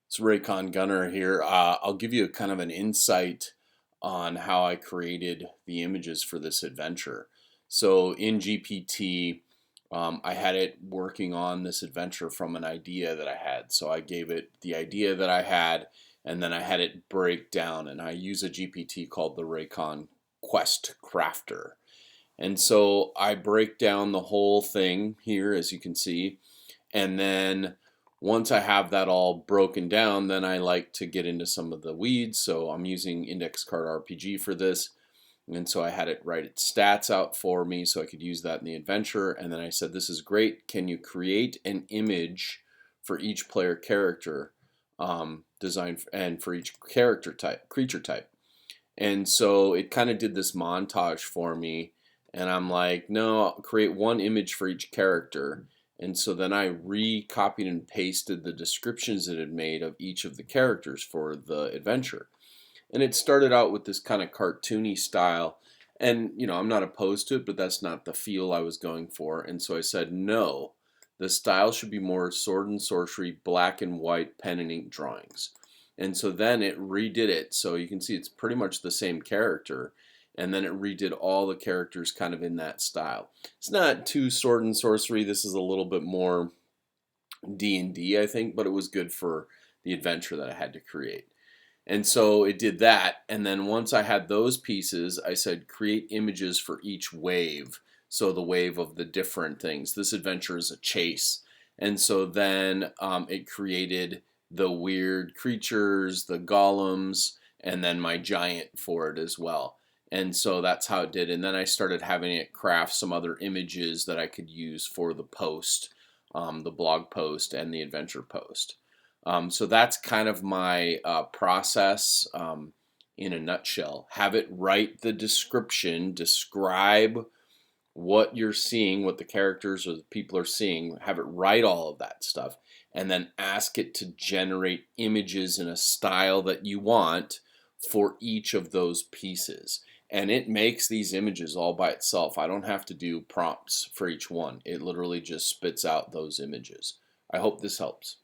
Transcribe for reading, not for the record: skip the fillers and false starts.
It's Raycon Gunner here. I'll give you a kind of an insight on how I created the images for this adventure. So in GPT, I had it working on this adventure from an idea that I had. So I gave it the idea that I had, and then I had it break down. And I use a GPT called the Raycon Quest Crafter. And so I break down the whole thing here, as you can see, and then once I have that all broken down, then I like to get into some of the weeds. So I'm using Index Card RPG for this. And so I had it write its stats out for me so I could use that in the adventure. And then I said, this is great. Can you create an image for each player character design and for each character type, creature type? And so it kind of did this montage for me. And I'm like, no, create one image for each character. And so then I recopied and pasted the descriptions it had made of each of the characters for the adventure. And it started out with this kind of cartoony style. And, I'm not opposed to it, but that's not the feel I was going for. And so I said, no, the style should be more sword and sorcery, black and white pen and ink drawings. And so then it redid it. So you can see it's pretty much the same character. And then it redid all the characters kind of in that style. It's not too sword and sorcery. This is a little bit more D&D, I think, but it was good for the adventure that I had to create. And so it did that. And then once I had those pieces, I said, create images for each wave. So the wave of the different things. This adventure is a chase. And so then it created the weird creatures, the golems, and then my giant for it as well. And so that's how it did. And then I started having it craft some other images that I could use for the post, the blog post and the adventure post. So that's kind of my process in a nutshell. Have it write the description, describe what you're seeing, what the characters or the people are seeing, have it write all of that stuff, and then ask it to generate images in a style that you want for each of those pieces. And it makes these images all by itself. I don't have to do prompts for each one. It literally just spits out those images. I hope this helps.